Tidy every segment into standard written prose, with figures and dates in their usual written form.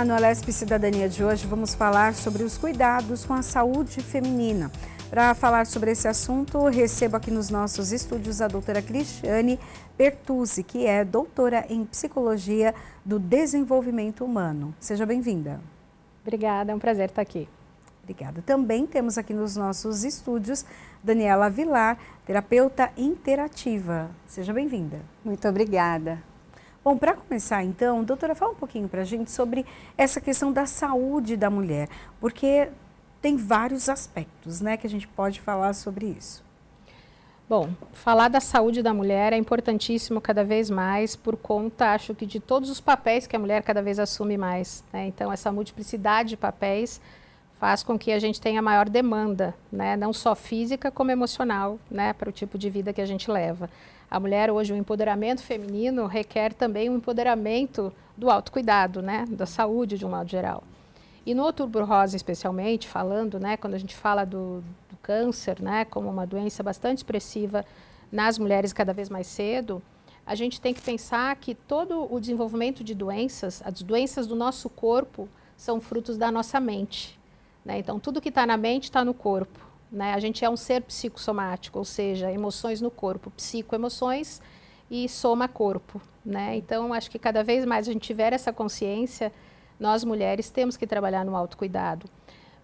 Olá, no Alesp Cidadania de hoje vamos falar sobre os cuidados com a saúde feminina. Para falar sobre esse assunto, recebo aqui nos nossos estúdios a doutora Cristiane Bertuzzi, que é doutora em Psicologia do Desenvolvimento Humano. Seja bem-vinda. Obrigada, é um prazer estar aqui. Obrigada. Também temos aqui nos nossos estúdios Daniela Vilar, terapeuta interativa. Seja bem-vinda. Muito obrigada. Bom, para começar então, doutora, fala um pouquinho para a gente sobre essa questão da saúde da mulher, porque tem vários aspectos, né, que a gente pode falar sobre isso. Bom, falar da saúde da mulher é importantíssimo cada vez mais por conta, acho que, de todos os papéis que a mulher cada vez assume mais, né? Então, essa multiplicidade de papéis faz com que a gente tenha maior demanda, né? Não só física como emocional, né? Para o tipo de vida que a gente leva. A mulher hoje, o empoderamento feminino requer também um empoderamento do autocuidado, né? Da saúde de um modo geral. E no Outubro Rosa, especialmente, falando, né? Quando a gente fala do câncer, né? Como uma doença bastante expressiva nas mulheres cada vez mais cedo, a gente tem que pensar que todo o desenvolvimento de doenças, as doenças do nosso corpo, são frutos da nossa mente, né? Então, tudo que está na mente está no corpo, né? A gente é um ser psicossomático, ou seja, emoções no corpo, psicoemoções e soma corpo, né? Então, acho que cada vez mais a gente tiver essa consciência, nós mulheres temos que trabalhar no autocuidado.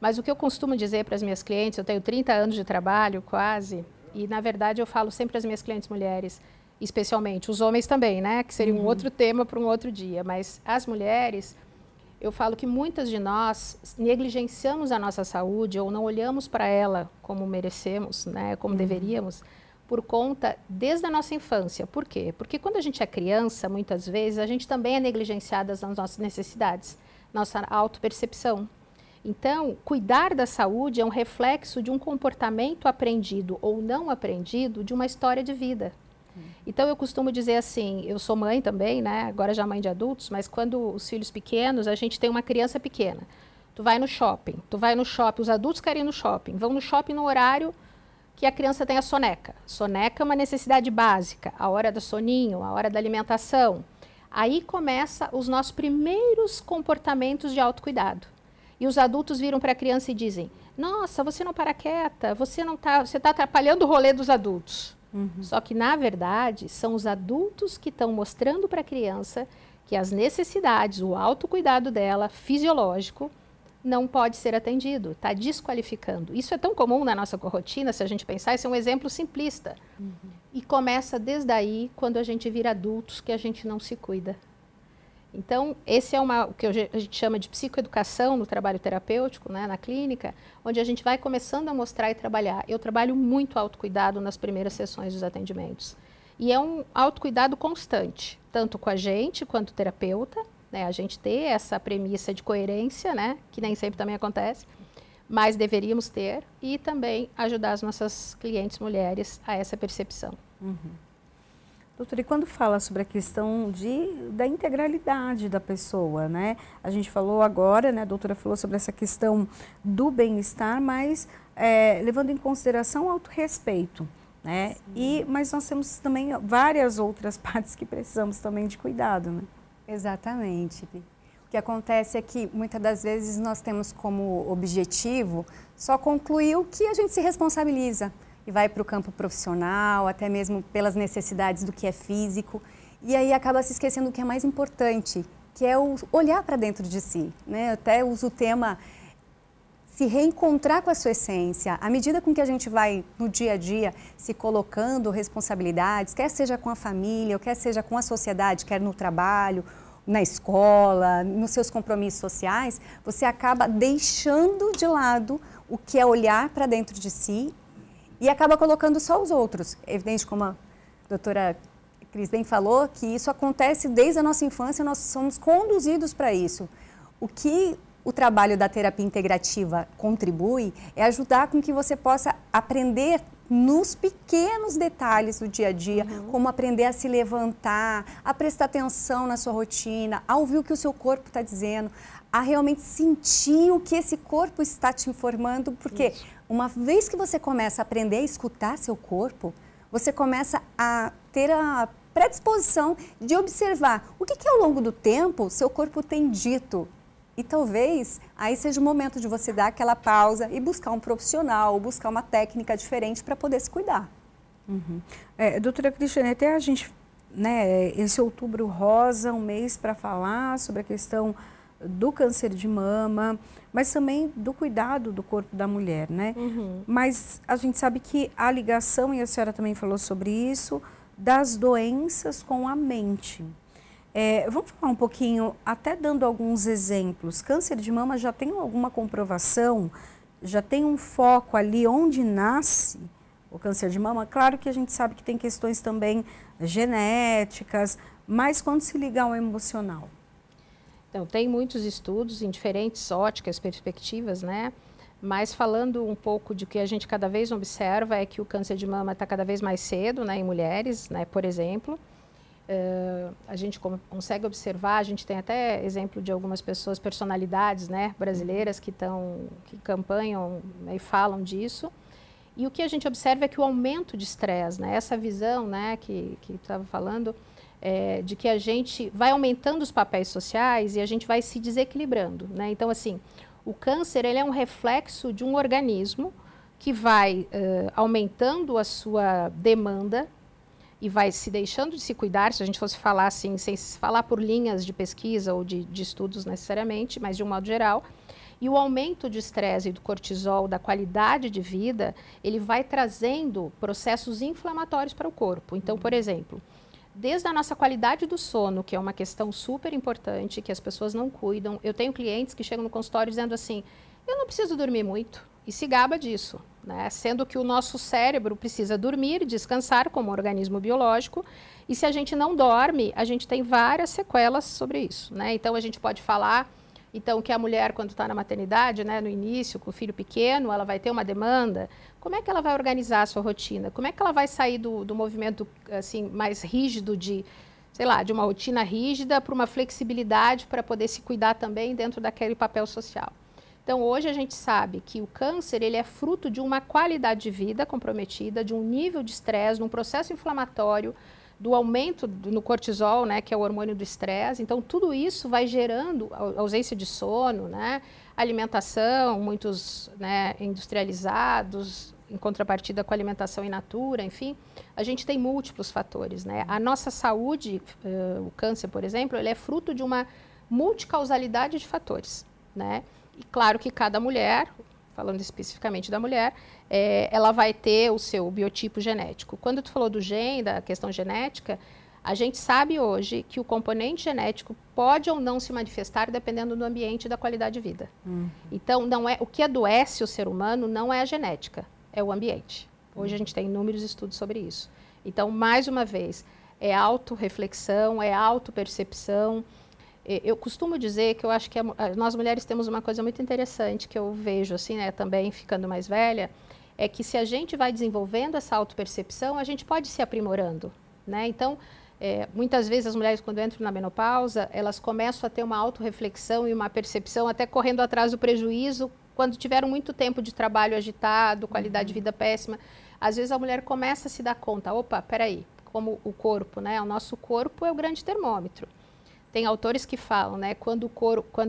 Mas o que eu costumo dizer para as minhas clientes, eu tenho 30 anos de trabalho quase, e na verdade eu falo sempre às minhas clientes mulheres, especialmente, os homens também, né? Que seria um outro tema para um outro dia, mas as mulheres, eu falo que muitas de nós negligenciamos a nossa saúde ou não olhamos para ela como merecemos, né? Como deveríamos, por conta desde a nossa infância. Por quê? Porque quando a gente é criança, muitas vezes, a gente também é negligenciada nas nossas necessidades, nossa autopercepção. Então, cuidar da saúde é um reflexo de um comportamento aprendido ou não aprendido de uma história de vida. Então, eu costumo dizer assim, eu sou mãe também, né? Agora já mãe de adultos, mas quando os filhos pequenos, a gente tem uma criança pequena. Tu vai no shopping, os adultos querem ir no shopping, vão no shopping no horário que a criança tem a soneca. Soneca é uma necessidade básica, a hora do soninho, a hora da alimentação. Aí começa os nossos primeiros comportamentos de autocuidado. E os adultos viram para a criança e dizem, nossa, você não para quieta, você está atrapalhando o rolê dos adultos. Só que, na verdade, são os adultos que estão mostrando para a criança que as necessidades, o autocuidado dela, fisiológico, não pode ser atendido, está desqualificando. Isso é tão comum na nossa rotina, se a gente pensar, esse é um exemplo simplista. E começa desde aí, quando a gente vira adultos, que a gente não se cuida. Então, esse é o que a gente chama de psicoeducação no trabalho terapêutico, né, na clínica, onde a gente vai começando a mostrar e trabalhar. Eu trabalho muito autocuidado nas primeiras sessões dos atendimentos. E é um autocuidado constante, tanto com a gente quanto terapeuta, né, a gente ter essa premissa de coerência, né, que nem sempre também acontece, mas deveríamos ter, e também ajudar as nossas clientes mulheres a essa percepção. Doutora, e quando fala sobre a questão da integralidade da pessoa, né? A gente falou agora, né, a doutora falou sobre essa questão do bem-estar, mas levando em consideração o autorrespeito, né? Mas nós temos também várias outras partes que precisamos também de cuidado, né? Exatamente. O que acontece é que muitas das vezes nós temos como objetivo só concluir o que a gente se responsabiliza. E vai para o campo profissional, até mesmo pelas necessidades do que é físico. E aí acaba se esquecendo do que é mais importante, que é o olhar para dentro de si, né? Eu até uso o tema se reencontrar com a sua essência. À medida com que a gente vai no dia a dia se colocando responsabilidades, quer seja com a família, ou quer seja com a sociedade, quer no trabalho, na escola, nos seus compromissos sociais, você acaba deixando de lado o que é olhar para dentro de si e acaba colocando só os outros. É evidente, como a doutora Cris bem falou, que isso acontece desde a nossa infância, nós somos conduzidos para isso. O que o trabalho da terapia integrativa contribui é ajudar com que você possa aprender nos pequenos detalhes do dia a dia, como aprender a se levantar, a prestar atenção na sua rotina, a ouvir o que o seu corpo está dizendo, a realmente sentir o que esse corpo está te informando, porque uma vez que você começa a aprender a escutar seu corpo, você começa a ter a predisposição de observar o que ao longo do tempo seu corpo tem dito E talvez aí seja o momento de você dar aquela pausa e buscar um profissional, ou buscar uma técnica diferente para poder se cuidar. Uhum. Doutora Cristiane, até a gente, né, esse outubro rosa, um mês para falar sobre a questão do câncer de mama, mas também do cuidado do corpo da mulher, né? Uhum. Mas a gente sabe que a ligação, e a senhora também falou sobre isso, das doenças com a mente. Vamos falar um pouquinho, até dando alguns exemplos. Câncer de mama já tem alguma comprovação? Já tem um foco ali onde nasce o câncer de mama? Claro que a gente sabe que tem questões também genéticas, mas quando se liga ao emocional? Então, tem muitos estudos em diferentes óticas, perspectivas, né? Mas falando um pouco de que a gente cada vez observa é que o câncer de mama está cada vez mais cedo, né, em mulheres, né, por exemplo. A gente consegue observar, a gente tem até exemplo de algumas pessoas, personalidades, né, brasileiras que campanham, né, e falam disso. E o que a gente observa é que o aumento de estresse, né, essa visão, né, que estava falando, de que a gente vai aumentando os papéis sociais e a gente vai se desequilibrando, né? Então, assim, o câncer ele é um reflexo de um organismo que vai aumentando a sua demanda e vai se deixando de se cuidar, se a gente fosse falar assim, sem falar por linhas de pesquisa ou de estudos necessariamente, mas de um modo geral. E o aumento de estresse e do cortisol, da qualidade de vida, ele vai trazendo processos inflamatórios para o corpo. Então, por exemplo, desde a nossa qualidade do sono, que é uma questão super importante, que as pessoas não cuidam. Eu tenho clientes que chegam no consultório dizendo assim, eu não preciso dormir muito, e se gaba disso, né? Sendo que o nosso cérebro precisa dormir, descansar como organismo biológico, e se a gente não dorme, a gente tem várias sequelas sobre isso, né? Então, a gente pode falar que a mulher, quando está na maternidade, né, no início, com o filho pequeno, ela vai ter uma demanda. Como é que ela vai organizar a sua rotina? Como é que ela vai sair do movimento assim, mais rígido de uma rotina rígida para uma flexibilidade para poder se cuidar também dentro daquele papel social? Então, hoje a gente sabe que o câncer ele é fruto de uma qualidade de vida comprometida, de um nível de estresse, de um processo inflamatório, do aumento no cortisol, né, que é o hormônio do estresse. Então, tudo isso vai gerando ausência de sono, né, alimentação, muitos, né, industrializados, em contrapartida com a alimentação in natura, enfim, a gente tem múltiplos fatores, né? A nossa saúde, o câncer, por exemplo, ele é fruto de uma multicausalidade de fatores, né? E claro que cada mulher, falando especificamente da mulher, ela vai ter o seu biotipo genético. Quando tu falou do gene, da questão genética, a gente sabe hoje que o componente genético pode ou não se manifestar dependendo do ambiente e da qualidade de vida. Então, o que adoece o ser humano não é a genética, é o ambiente. Hoje a gente tem inúmeros estudos sobre isso. Então, mais uma vez, é autorreflexão, é autopercepção. Eu costumo dizer que eu acho que nós mulheres temos uma coisa muito interessante que eu vejo, assim, né, também ficando mais velha, é que se a gente vai desenvolvendo essa autopercepção, a gente pode se aprimorando, né? Então, muitas vezes as mulheres, quando entram na menopausa, elas começam a ter uma autorreflexão e uma percepção, até correndo atrás do prejuízo, quando tiveram muito tempo de trabalho agitado, qualidade de vida péssima. Às vezes a mulher começa a se dar conta, opa, peraí, como o corpo, né? O nosso corpo é o grande termômetro. Tem autores que falam, né? Quando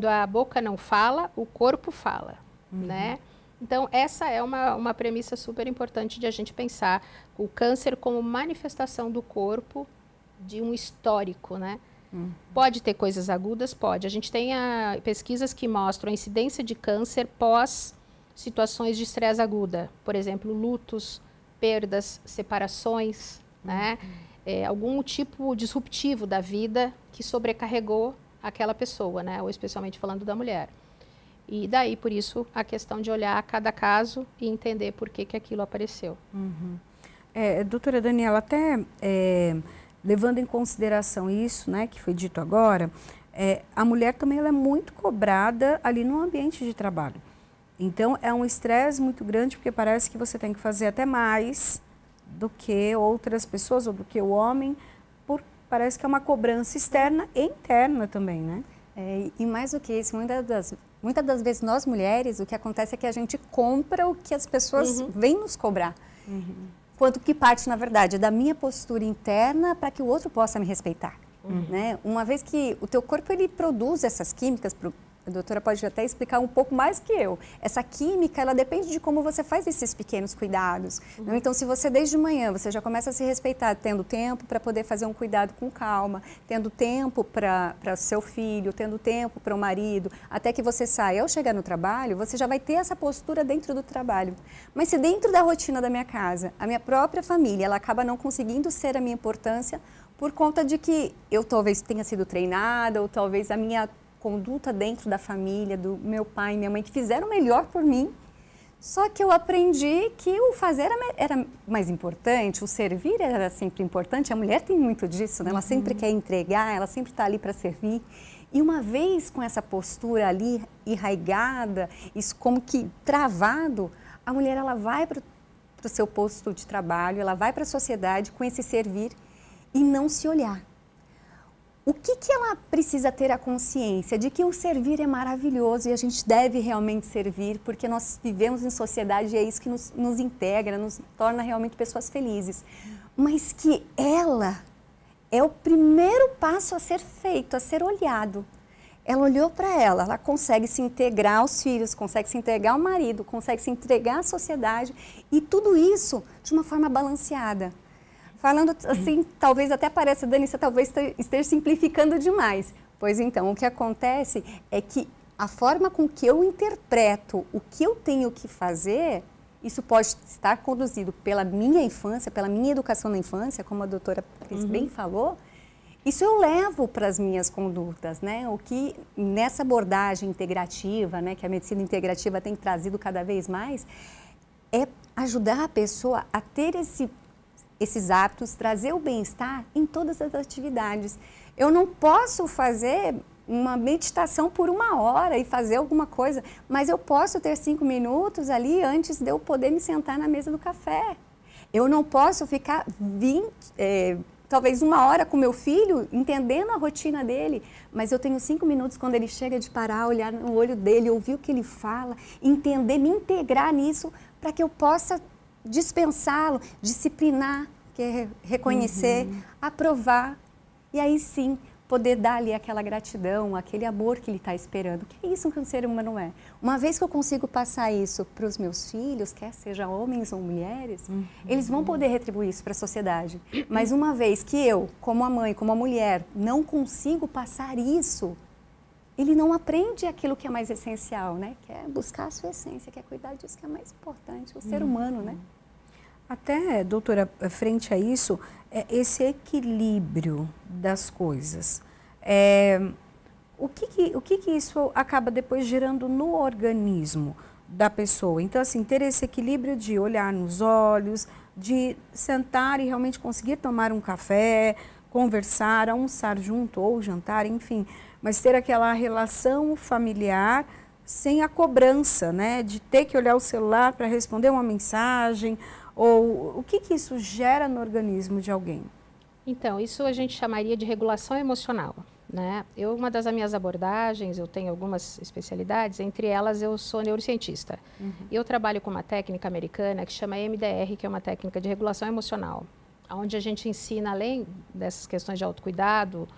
a boca não fala, o corpo fala, né? Então, essa é uma premissa super importante de a gente pensar o câncer como manifestação do corpo de um histórico, né? Pode ter coisas agudas? Pode. A gente tem pesquisas que mostram a incidência de câncer pós situações de estresse aguda. Por exemplo, lutos, perdas, separações, né? Algum tipo disruptivo da vida que sobrecarregou aquela pessoa, né? Ou especialmente falando da mulher. E daí, por isso, a questão de olhar cada caso e entender por que aquilo apareceu. Doutora Daniela, até levando em consideração isso, né, que foi dito agora, a mulher também ela é muito cobrada ali no ambiente de trabalho. Então, é um estresse muito grande, porque parece que você tem que fazer até mais do que outras pessoas, ou do que o homem, parece que é uma cobrança externa e interna também, né? E mais do que isso, muitas das vezes nós mulheres, o que acontece é que a gente compra o que as pessoas vêm nos cobrar. Quanto que parte, na verdade, da minha postura interna para que o outro possa me respeitar. Né? Uma vez que o teu corpo ele produz essas químicas A doutora pode até explicar um pouco mais que eu. Essa química, ela depende de como você faz esses pequenos cuidados. Então, se você desde manhã, você já começa a se respeitar, tendo tempo para poder fazer um cuidado com calma, tendo tempo para seu filho, tendo tempo para o marido, até que você saia. Ao chegar no trabalho, você já vai ter essa postura dentro do trabalho. Mas se dentro da rotina da minha casa, a minha própria família, ela acaba não conseguindo ser a minha importância por conta de que eu talvez tenha sido treinada, ou talvez a minha conduta dentro da família, do meu pai e minha mãe, que fizeram o melhor por mim, só que eu aprendi que o fazer era mais importante, o servir era sempre importante. A mulher tem muito disso, né? Ela sempre quer entregar, ela sempre está ali para servir. E uma vez com essa postura ali enraigada, isso como que travado, a mulher ela vai para o seu posto de trabalho, ela vai para a sociedade com esse servir e não se olhar. O que ela precisa ter a consciência? De que o servir é maravilhoso e a gente deve realmente servir, porque nós vivemos em sociedade e é isso que nos integra, nos torna realmente pessoas felizes. Mas que ela é o primeiro passo a ser feito, a ser olhado. Ela olhou para ela consegue se integrar aos filhos, consegue se entregar ao marido, consegue se entregar à sociedade e tudo isso de uma forma balanceada. Falando assim, talvez até pareça, Dani, você talvez esteja simplificando demais. Pois então, o que acontece é que a forma com que eu interpreto o que eu tenho que fazer, isso pode estar conduzido pela minha infância, pela minha educação na infância, como a doutora Cris bem falou, isso eu levo para as minhas condutas, né? O que nessa abordagem integrativa, né, que a medicina integrativa tem trazido cada vez mais, é ajudar a pessoa a ter esses hábitos, trazer o bem-estar em todas as atividades. Eu não posso fazer uma meditação por 1 hora e fazer alguma coisa, mas eu posso ter 5 minutos ali antes de eu poder me sentar na mesa do café. Eu não posso ficar talvez 1 hora com meu filho, entendendo a rotina dele, mas eu tenho 5 minutos quando ele chega de parar, olhar no olho dele, ouvir o que ele fala, entender, me integrar nisso, para que eu possa dispensá-lo, disciplinar, que é reconhecer, aprovar, e aí sim poder dar ali aquela gratidão, aquele amor que ele está esperando. Que é isso que um ser humano é. Uma vez que eu consigo passar isso para os meus filhos, quer seja homens ou mulheres, eles vão poder retribuir isso para a sociedade. Mas uma vez que eu, como a mãe, como a mulher, não consigo passar isso, ele não aprende aquilo que é mais essencial, né? Que é buscar a sua essência, que é cuidar disso que é mais importante, o ser humano, né? Até, doutora, frente a isso, esse equilíbrio das coisas, o que isso acaba depois gerando no organismo da pessoa? Então, assim, ter esse equilíbrio de olhar nos olhos, de sentar e realmente conseguir tomar um café, conversar, almoçar junto ou jantar, enfim, mas ter aquela relação familiar sem a cobrança, né, de ter que olhar o celular para responder uma mensagem, ou o que isso gera no organismo de alguém? Então, isso a gente chamaria de regulação emocional, né? Uma das minhas abordagens, eu tenho algumas especialidades, entre elas eu sou neurocientista. E eu trabalho com uma técnica americana que chama EMDR, que é uma técnica de regulação emocional, onde a gente ensina, além dessas questões de autocuidado,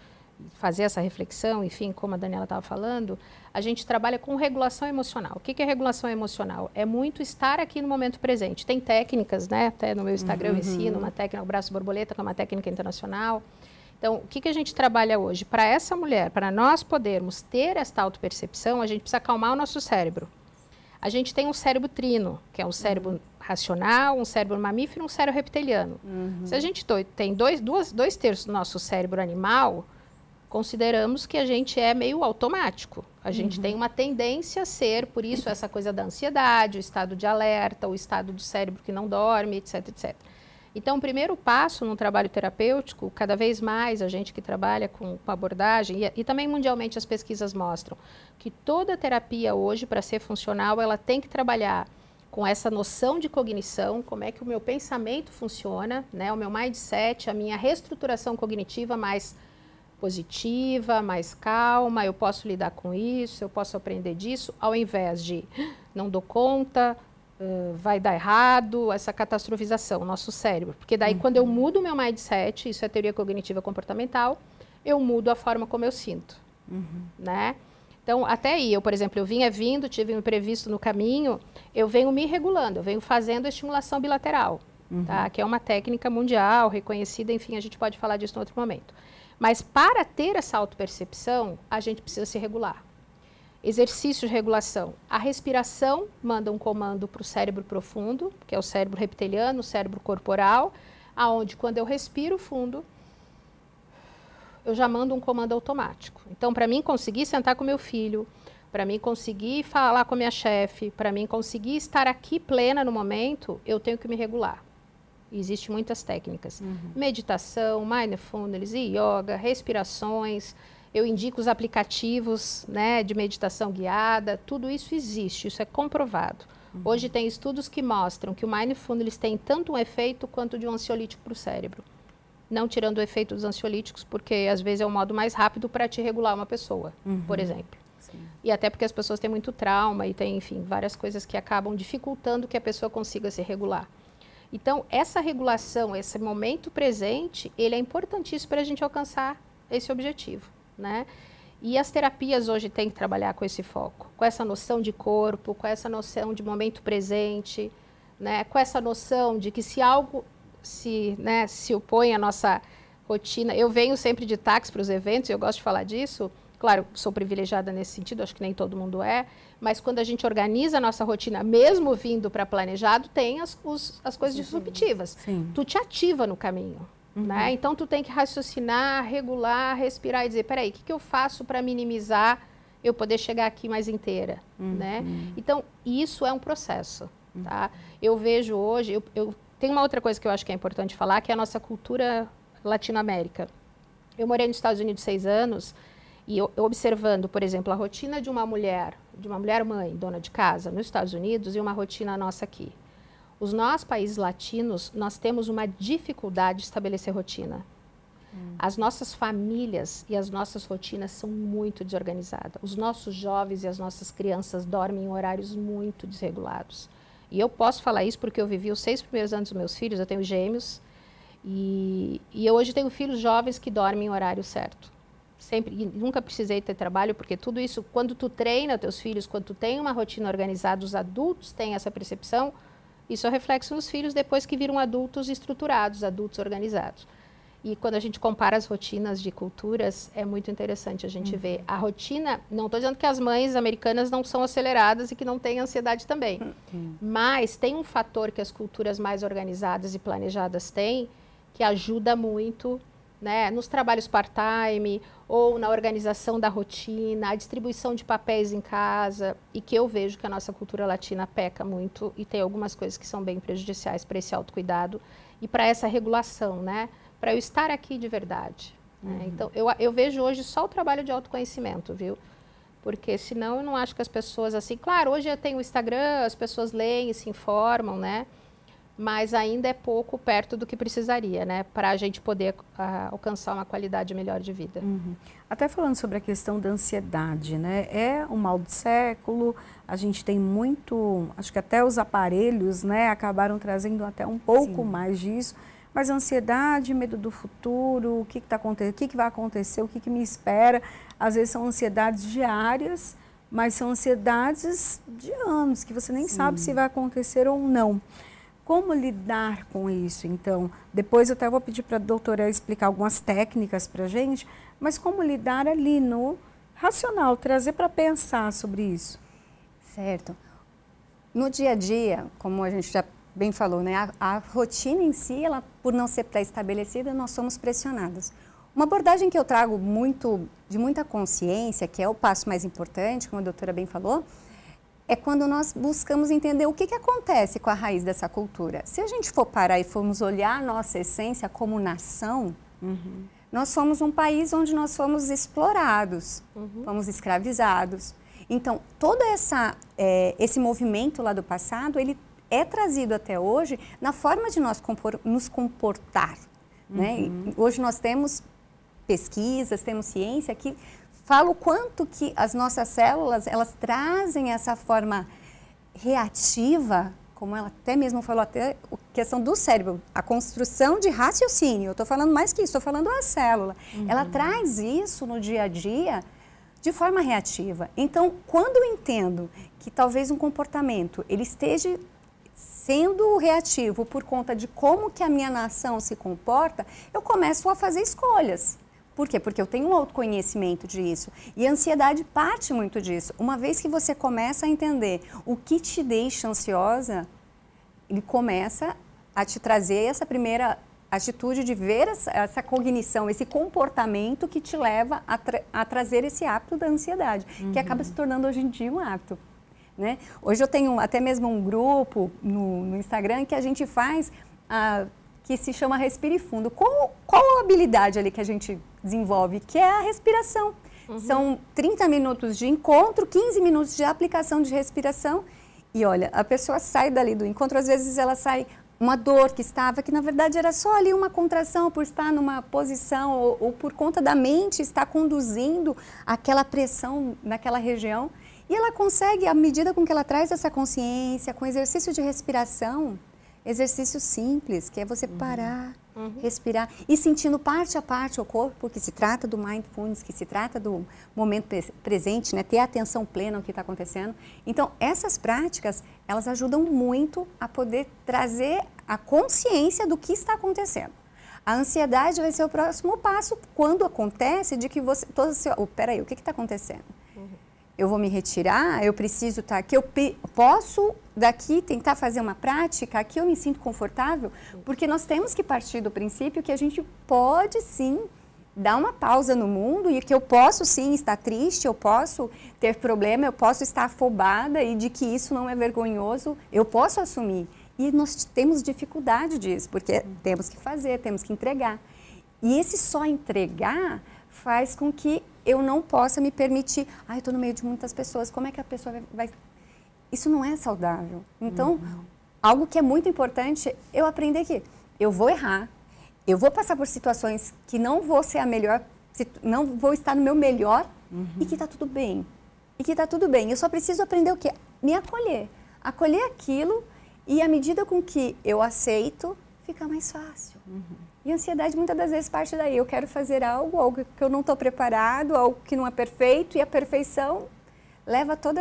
fazer essa reflexão, enfim, como a Daniela estava falando, a gente trabalha com regulação emocional. O que é regulação emocional? É muito estar aqui no momento presente. Tem técnicas, né? Até no meu Instagram eu ensino uma técnica, o braço borboleta, que é uma técnica internacional. Então, o que a gente trabalha hoje? Para essa mulher, para nós podermos ter esta autopercepção, a gente precisa acalmar o nosso cérebro. A gente tem um cérebro trino, que é um cérebro racional, um cérebro mamífero e um cérebro reptiliano. Se a gente tem dois terços do nosso cérebro animal, consideramos que a gente é meio automático. A gente tem uma tendência a ser, por isso, essa coisa da ansiedade, o estado de alerta, o estado do cérebro que não dorme, etc, etc. Então, o primeiro passo num trabalho terapêutico, cada vez mais a gente que trabalha com abordagem, e também mundialmente as pesquisas mostram, que toda terapia hoje, para ser funcional, ela tem que trabalhar com essa noção de cognição, como é que o meu pensamento funciona, né? O meu mindset, a minha reestruturação cognitiva mais positiva, mais calma, eu posso lidar com isso, eu posso aprender disso, ao invés de não dou conta, vai dar errado, essa catastrofização, nosso cérebro. Porque daí quando eu mudo o meu mindset, isso é teoria cognitiva comportamental, eu mudo a forma como eu sinto, né? Então, até aí, eu, por exemplo, eu vinha vindo, tive um imprevisto no caminho, eu venho me regulando, eu venho fazendo a estimulação bilateral, tá? Que é uma técnica mundial, reconhecida, enfim, a gente pode falar disso em outro momento. Mas para ter essa autopercepção, a gente precisa se regular. Exercício de regulação. A respiração manda um comando para o cérebro profundo, que é o cérebro reptiliano, o cérebro corporal, aonde quando eu respiro fundo, eu já mando um comando automático. Então, para mim conseguir sentar com meu filho, para mim conseguir falar com a minha chefe, para mim conseguir estar aqui plena no momento, eu tenho que me regular. E existem muitas técnicas. Meditação, mindfulness, yoga, respirações. Eu indico os aplicativos, né, de meditação guiada. Tudo isso existe, isso é comprovado. Hoje tem estudos que mostram que o mindfulness tem tanto um efeito quanto de um ansiolítico para o cérebro. Não tirando o efeito dos ansiolíticos, porque às vezes é o modo mais rápido para te regular uma pessoa, por exemplo. Sim. E até porque as pessoas têm muito trauma e tem, enfim, várias coisas que acabam dificultando que a pessoa consiga se regular. Então, essa regulação, esse momento presente, ele é importantíssimo para a gente alcançar esse objetivo, né? E as terapias hoje têm que trabalhar com esse foco, com essa noção de corpo, com essa noção de momento presente, né? Com essa noção de que se algo se opõe à nossa rotina. Eu venho sempre de táxi para os eventos, eu gosto de falar disso. Claro, sou privilegiada nesse sentido, acho que nem todo mundo é, mas quando a gente organiza a nossa rotina, mesmo vindo para planejado, tem as coisas disruptivas. Sim. Tu te ativa no caminho, né? Então, tu tem que raciocinar, regular, respirar e dizer, peraí, o que eu faço para minimizar eu poder chegar aqui mais inteira, né? Então, isso é um processo, tá? Eu vejo hoje, tem uma outra coisa que eu acho que é importante falar, que é a nossa cultura latino-américa. Eu morei nos Estados Unidos 6 anos e eu observando, por exemplo, a rotina de uma mulher mãe, dona de casa, nos Estados Unidos e uma rotina nossa aqui. Os nossos países latinos, nós temos uma dificuldade de estabelecer rotina. As nossas famílias e as nossas rotinas são muito desorganizadas. Os nossos jovens e as nossas crianças dormem em horários muito desregulados. E eu posso falar isso porque eu vivi os 6 primeiros anos dos meus filhos, eu tenho gêmeos, e eu hoje tenho filhos jovens que dormem em horário certo. Sempre, e nunca precisei ter trabalho, porque tudo isso, quando tu treina teus filhos, quando tu tem uma rotina organizada, os adultos têm essa percepção, isso é reflexo nos filhos depois que viram adultos estruturados, adultos organizados. E quando a gente compara as rotinas de culturas, é muito interessante a gente ver. A rotina, não estou dizendo que as mães americanas não são aceleradas e que não têm ansiedade também. Mas tem um fator que as culturas mais organizadas e planejadas têm, que ajuda muito, né, nos trabalhos part-time, ou na organização da rotina, a distribuição de papéis em casa, e que eu vejo que a nossa cultura latina peca muito e tem algumas coisas que são bem prejudiciais para esse autocuidado e para essa regulação, né? Para eu estar aqui de verdade. Né? Então, eu vejo hoje só o trabalho de autoconhecimento, viu? Porque senão eu não acho que as pessoas assim... Claro, hoje eu tenho o Instagram, as pessoas leem e se informam, né? Mas ainda é pouco perto do que precisaria, né? Para a gente poder alcançar uma qualidade melhor de vida. Até falando sobre a questão da ansiedade, né? É um mal do século, a gente tem muito... Acho que até os aparelhos, né? Acabaram trazendo até um pouco mais disso. Mas ansiedade, medo do futuro, o que está acontecendo, o que vai acontecer, o que me espera. Às vezes são ansiedades diárias, mas são ansiedades de anos, que você nem sabe se vai acontecer ou não. Como lidar com isso, então? Depois eu até vou pedir para a doutora explicar algumas técnicas para a gente, mas como lidar ali no racional, trazer para pensar sobre isso. Certo. No dia a dia, como a gente já bem falou, né? A rotina em si, ela, por não ser pré-estabelecida, nós somos pressionados. Uma abordagem que eu trago de muita consciência, que é o passo mais importante, como a doutora bem falou, é quando nós buscamos entender o que acontece com a raiz dessa cultura. Se a gente for parar e formos olhar a nossa essência como nação, nós somos um país onde nós fomos explorados, fomos escravizados. Então, todo esse movimento lá do passado, ele é trazido até hoje na forma de nós nos comportar. Né? Hoje nós temos pesquisas, temos ciência que fala o quanto que as nossas células, elas trazem essa forma reativa, como ela até mesmo falou, até a questão do cérebro, a construção de raciocínio. Eu estou falando mais que isso, estou falando a célula. Ela traz isso no dia a dia de forma reativa. Então, quando eu entendo que talvez um comportamento ele esteja sendo reativo por conta de como que a minha nação se comporta, eu começo a fazer escolhas. Por quê? Porque eu tenho um autoconhecimento disso. E a ansiedade parte muito disso. Uma vez que você começa a entender o que te deixa ansiosa, ele começa a te trazer essa primeira atitude de ver essa cognição, esse comportamento que te leva a trazer esse hábito da ansiedade, que acaba se tornando hoje em dia um hábito. Né? Hoje eu tenho até mesmo um grupo no Instagram que a gente faz, que se chama Respire Fundo. Qual a habilidade ali que a gente desenvolve? Que é a respiração. São 30 minutos de encontro, 15 minutos de aplicação de respiração. E olha, a pessoa sai dali do encontro, às vezes ela sai uma dor que na verdade era só ali uma contração por estar numa posição ou por conta da mente estar conduzindo aquela pressão naquela região. E ela consegue, à medida com que ela traz essa consciência, com exercício de respiração, exercício simples, que é você parar, respirar e sentindo parte a parte o corpo, que se trata do mindfulness, que se trata do momento presente, né? Ter a atenção plena ao que está acontecendo. Então, essas práticas, elas ajudam muito a poder trazer a consciência do que está acontecendo. A ansiedade vai ser o próximo passo quando acontece de que você... peraí, o que está acontecendo? Eu vou me retirar, eu preciso estar aqui, eu posso daqui tentar fazer uma prática, aqui eu me sinto confortável, porque nós temos que partir do princípio que a gente pode sim dar uma pausa no mundo e que eu posso sim estar triste, eu posso ter problema, eu posso estar afobada e de que isso não é vergonhoso, eu posso assumir. E nós temos dificuldade disso, porque temos que fazer, temos que entregar. E esse só entregar faz com que eu não possa me permitir, eu estou no meio de muitas pessoas, como é que a pessoa vai... Isso não é saudável. Então, algo que é muito importante, eu aprender que eu vou errar, eu vou passar por situações que não vou ser a melhor, não vou estar no meu melhor e que está tudo bem. E que está tudo bem. Eu só preciso aprender o quê? Me acolher. Acolher aquilo e à medida com que eu aceito, fica mais fácil. E a ansiedade muitas das vezes parte daí. Eu quero fazer algo que eu não estou preparado, algo que não é perfeito, e a perfeição leva todo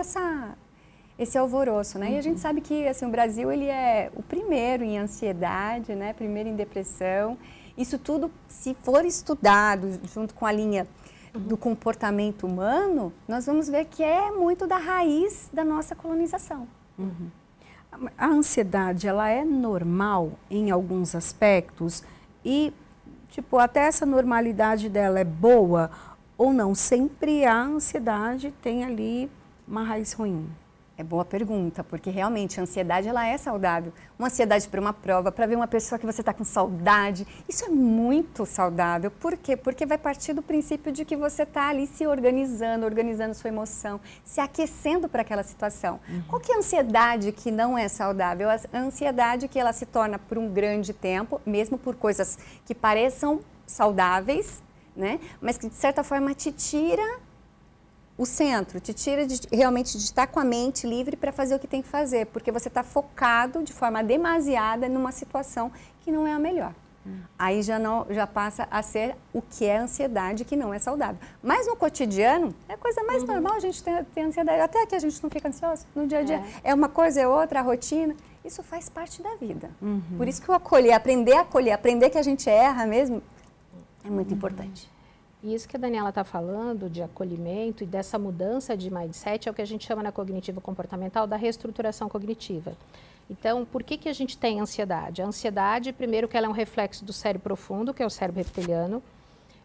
esse alvoroço, né? E a gente sabe que assim, o Brasil ele é o primeiro em ansiedade, né? Primeiro em depressão. Isso tudo, se for estudado junto com a linha do comportamento humano, nós vamos ver que é muito da raiz da nossa colonização. A ansiedade, ela é normal em alguns aspectos? E, tipo, até essa normalidade dela é boa ou não? Sempre a ansiedade tem ali uma raiz ruim. É boa pergunta, porque realmente a ansiedade ela é saudável. Uma ansiedade para uma prova, para ver uma pessoa que você está com saudade, isso é muito saudável. Por quê? Porque vai partir do princípio de que você está ali se organizando sua emoção, se aquecendo para aquela situação. Qual que é a ansiedade que não é saudável? A ansiedade que ela se torna por um grande tempo, mesmo por coisas que pareçam saudáveis, né? Mas que de certa forma te tira o centro, te tira realmente de estar com a mente livre para fazer o que tem que fazer, porque você está focado de forma demasiada numa situação que não é a melhor. Aí já passa a ser o que é ansiedade, que não é saudável. Mas no cotidiano, é a coisa mais normal a gente ter ansiedade, até que a gente não fica ansioso no dia a dia. É uma coisa, é outra, a rotina. Isso faz parte da vida. Por isso que o aprender a acolher, aprender que a gente erra mesmo, é muito importante. E isso que a Daniela está falando de acolhimento e dessa mudança de mindset é o que a gente chama na cognitivo comportamental da reestruturação cognitiva. Então, por que a gente tem ansiedade? A ansiedade, primeiro, que ela é um reflexo do cérebro profundo, que é o cérebro reptiliano.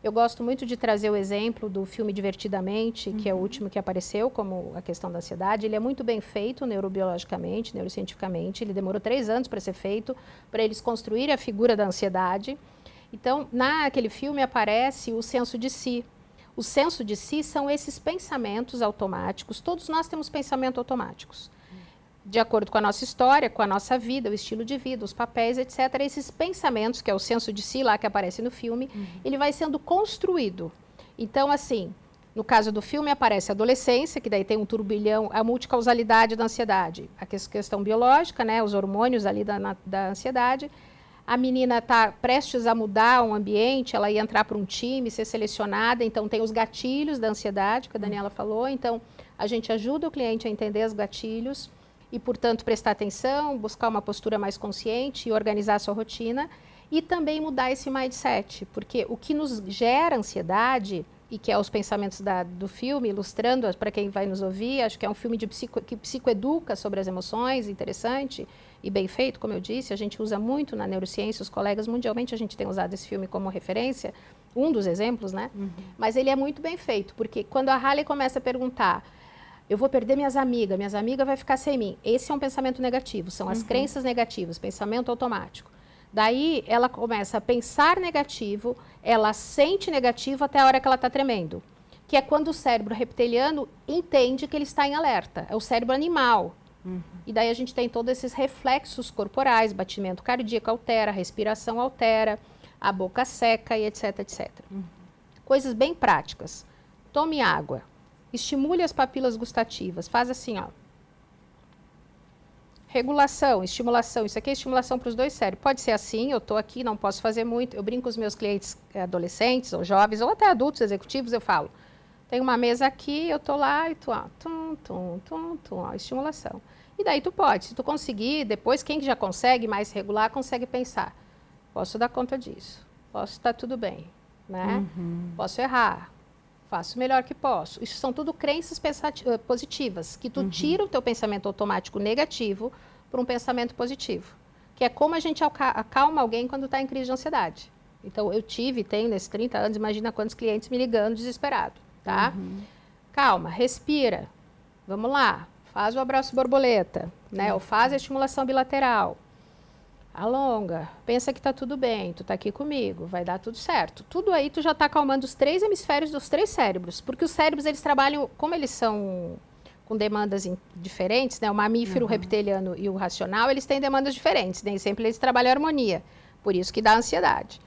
Eu gosto muito de trazer o exemplo do filme Divertidamente, que é o último que apareceu como a questão da ansiedade. Ele é muito bem feito neurobiologicamente, neurocientificamente. Ele demorou 3 anos para ser feito, para eles construírem a figura da ansiedade. Então, naquele filme aparece o senso de si. O senso de si são esses pensamentos automáticos. Todos nós temos pensamentos automáticos. De acordo com a nossa história, com a nossa vida, o estilo de vida, os papéis, etc. Esses pensamentos, que é o senso de si lá que aparece no filme, ele vai sendo construído. Então, assim, no caso do filme aparece a adolescência, que daí tem um turbilhão, a multicausalidade da ansiedade. A questão biológica, né, os hormônios ali da ansiedade. A menina está prestes a mudar um ambiente, ela ia entrar para um time, ser selecionada, então tem os gatilhos da ansiedade, que a Daniela falou, então a gente ajuda o cliente a entender os gatilhos e, portanto, prestar atenção, buscar uma postura mais consciente e organizar a sua rotina e também mudar esse mindset, porque o que nos gera ansiedade, e que é os pensamentos do filme, ilustrando para quem vai nos ouvir, acho que é um filme que psicoeduca sobre as emoções, interessante e bem feito, como eu disse, a gente usa muito na neurociência, os colegas mundialmente a gente tem usado esse filme como referência, um dos exemplos, né? Mas ele é muito bem feito, porque quando a Halle começa a perguntar, eu vou perder minhas amigas vai ficar sem mim, esse é um pensamento negativo, são as crenças negativas, pensamento automático. Daí ela começa a pensar negativo, ela sente negativo até a hora que ela está tremendo. Que é quando o cérebro reptiliano entende que ele está em alerta. É o cérebro animal. E daí a gente tem todos esses reflexos corporais, batimento cardíaco altera, respiração altera, a boca seca e etc, etc. Coisas bem práticas. Tome água. Estimule as papilas gustativas. Faz assim, ó. Regulação, estimulação, isso aqui é estimulação para os dois cérebros. Pode ser assim, eu estou aqui, não posso fazer muito. Eu brinco com os meus clientes adolescentes, ou jovens, ou até adultos, executivos, eu falo, tem uma mesa aqui, eu estou lá e tu, ó, ó, estimulação. E daí tu pode, se tu conseguir, depois quem já consegue mais regular, consegue pensar, posso dar conta disso, posso estar tudo bem, né? Posso errar, faço o melhor que posso. Isso são tudo crenças positivas, que tu tira o teu pensamento automático negativo para um pensamento positivo. Que é como a gente acalma alguém quando está em crise de ansiedade. Então, eu tenho nesses 30 anos, imagina quantos clientes me ligando desesperado, tá? Calma, respira, vamos lá, faz o abraço borboleta, né? Ou faz a estimulação bilateral. Alonga, pensa que está tudo bem, tu está aqui comigo, vai dar tudo certo. Tudo aí tu já está acalmando os 3 hemisférios dos 3 cérebros, porque os cérebros eles trabalham, como eles são com demandas diferentes, né? O mamífero, o reptiliano e o racional, eles têm demandas diferentes, nem sempre eles trabalham a harmonia, por isso que dá ansiedade.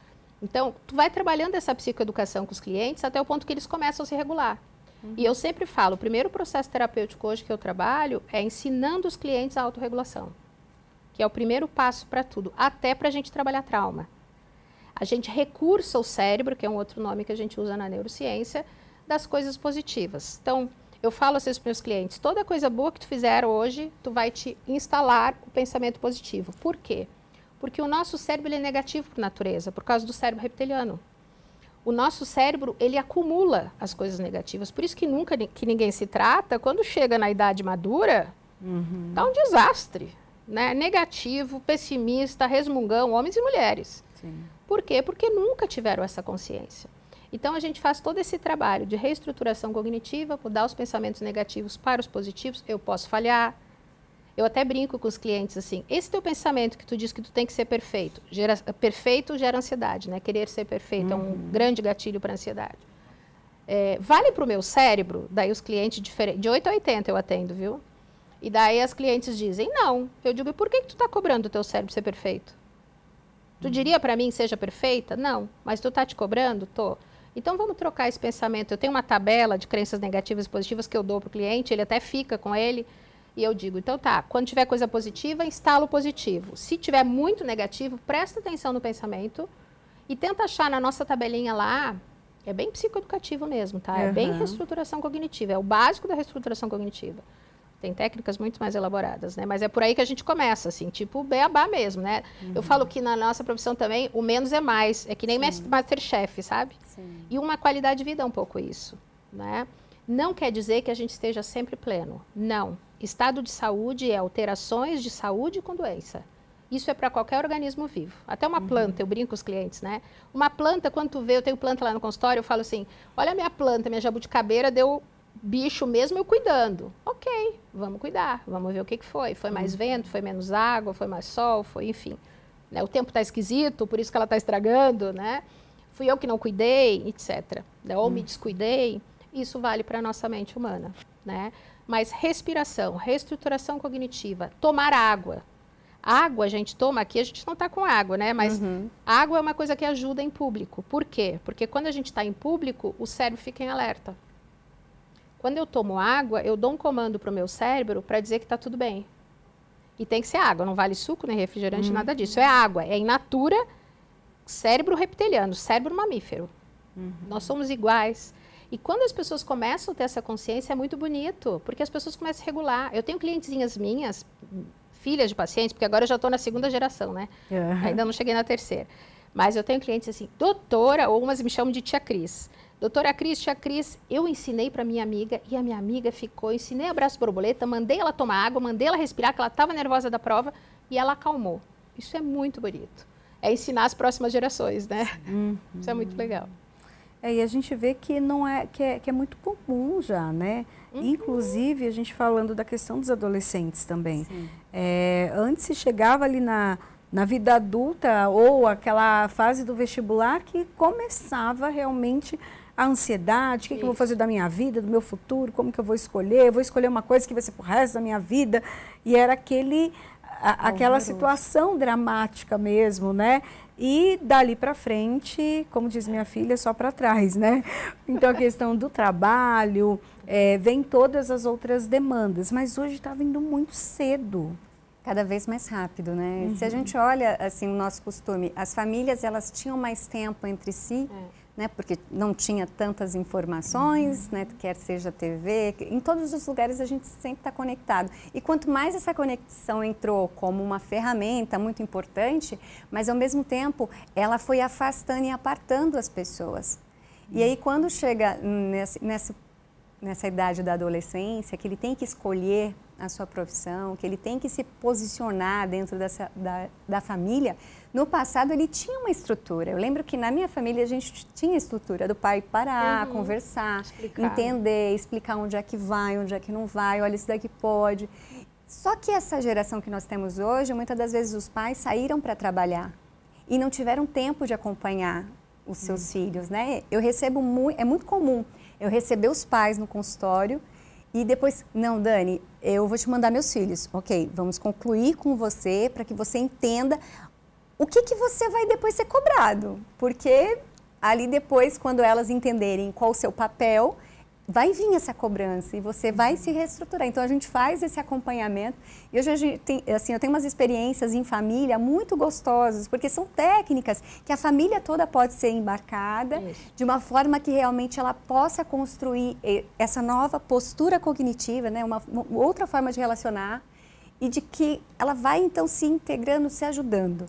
Então, tu vai trabalhando essa psicoeducação com os clientes até o ponto que eles começam a se regular. E eu sempre falo, o primeiro processo terapêutico hoje que eu trabalho é ensinando os clientes a autorregulação. Que é o primeiro passo para tudo, até para a gente trabalhar trauma. A gente recursa o cérebro, que é um outro nome que a gente usa na neurociência, das coisas positivas. Então, eu falo assim para os meus clientes, toda coisa boa que tu fizer hoje, tu vai te instalar o pensamento positivo. Por quê? Porque o nosso cérebro ele é negativo por natureza, por causa do cérebro reptiliano. O nosso cérebro, ele acumula as coisas negativas. Por isso que nunca que ninguém se trata, quando chega na idade madura, dá um desastre. Né? Negativo, pessimista, resmungão, homens e mulheres. Sim. Por quê? Porque nunca tiveram essa consciência. Então, a gente faz todo esse trabalho de reestruturação cognitiva, mudar os pensamentos negativos para os positivos. Eu posso falhar. Eu até brinco com os clientes assim, esse teu pensamento que tu diz que tu tem que ser perfeito, perfeito gera ansiedade, né? Querer ser perfeito é um grande gatilho para a ansiedade. Vale para o meu cérebro? Daí os clientes, de 8 a 80 eu atendo, viu? E daí as clientes dizem, não. Eu digo, e por que tu está cobrando o teu cérebro ser perfeito? Tu diria para mim, seja perfeita? Não. Mas tu está te cobrando? Tô. Então, vamos trocar esse pensamento. Eu tenho uma tabela de crenças negativas e positivas que eu dou para o cliente, ele até fica com ele. E eu digo, então tá, quando tiver coisa positiva, instala o positivo. Se tiver muito negativo, presta atenção no pensamento e tenta achar na nossa tabelinha lá, é bem psicoeducativo mesmo, tá? É bem reestruturação cognitiva, é o básico da reestruturação cognitiva. Tem técnicas muito mais elaboradas, né? Mas é por aí que a gente começa, assim, tipo beabá mesmo, né? Eu falo que na nossa profissão também, o menos é mais. É que nem Masterchef, sabe? Sim. E uma qualidade de vida é um pouco isso, né? Não quer dizer que a gente esteja sempre pleno. Não. Estado de saúde é alterações de saúde com doença. Isso é para qualquer organismo vivo. Até uma planta, eu brinco com os clientes, né? Uma planta, quando tu vê, eu tenho planta lá no consultório, eu falo assim, olha a minha planta, minha jabuticabeira deu bicho mesmo eu cuidando. Ok, vamos cuidar, vamos ver o que foi. Foi mais vento, foi menos água, foi mais sol, foi, enfim. Né? O tempo está esquisito, por isso que ela está estragando, né? Fui eu que não cuidei, etc. Né? Ou me descuidei. Isso vale para a nossa mente humana, né? Mas respiração, reestruturação cognitiva, tomar água. Água a gente toma, aqui a gente não está com água, né? Mas água é uma coisa que ajuda em público. Por quê? Porque quando a gente está em público, o cérebro fica em alerta. Quando eu tomo água, eu dou um comando para o meu cérebro para dizer que está tudo bem. E tem que ser água, não vale suco, nem refrigerante, nada disso. É água, é in natura, cérebro reptiliano, cérebro mamífero. Nós somos iguais. E quando as pessoas começam a ter essa consciência, é muito bonito, porque as pessoas começam a regular. Eu tenho clientezinhas minhas, filhas de pacientes, porque agora eu já estou na 2ª geração, né? Ainda não cheguei na 3ª. Mas eu tenho clientes assim, doutora, ou umas me chamam de tia Cris. Doutora Cris, tia Cris, eu ensinei para minha amiga e a minha amiga ficou, ensinei abraço borboleta, mandei ela tomar água, mandei ela respirar, que ela estava nervosa da prova e ela acalmou. Isso é muito bonito. É ensinar as próximas gerações, né? Isso é muito legal. E a gente vê que não que é muito comum já, né? Inclusive, a gente falando da questão dos adolescentes também. Antes se chegava ali na vida adulta ou aquela fase do vestibular que começava realmente a ansiedade, o que eu vou fazer da minha vida, do meu futuro, como que eu vou escolher? Eu vou escolher uma coisa que vai ser pro resto da minha vida. E era aquela situação dramática mesmo, né? E dali para frente, como diz minha filha, só para trás, né? Então a questão do trabalho, vem todas as outras demandas, mas hoje está vindo muito cedo. Cada vez mais rápido, né? Se a gente olha, assim, o nosso costume, as famílias, elas tinham mais tempo entre si, né? Porque não tinha tantas informações, né? Quer seja TV, em todos os lugares a gente sempre está conectado. E quanto mais essa conexão entrou como uma ferramenta muito importante, mas ao mesmo tempo ela foi afastando e apartando as pessoas. E aí quando chega nessa idade da adolescência, que ele tem que escolher a sua profissão, que ele tem que se posicionar dentro da família, no passado ele tinha uma estrutura. Eu lembro que na minha família a gente tinha estrutura do pai parar, conversar, entender, explicar onde é que vai, onde é que não vai, olha, isso daqui pode. Só que essa geração que nós temos hoje, muitas das vezes os pais saíram para trabalhar e não tiveram tempo de acompanhar os seus filhos, né? Eu recebo é muito comum eu receber os pais no consultório e depois, não, Dani, eu vou te mandar meus filhos. Ok, vamos concluir com você para que você entenda o que você vai depois ser cobrado. Porque ali depois, quando elas entenderem qual o seu papel, vai vir essa cobrança e você vai se reestruturar. Então, a gente faz esse acompanhamento. E hoje, eu tenho umas experiências em família muito gostosas, porque são técnicas que a família toda pode ser embarcada de uma forma que realmente ela possa construir essa nova postura cognitiva, né? Uma outra forma de relacionar e de que ela vai, então, se integrando, se ajudando.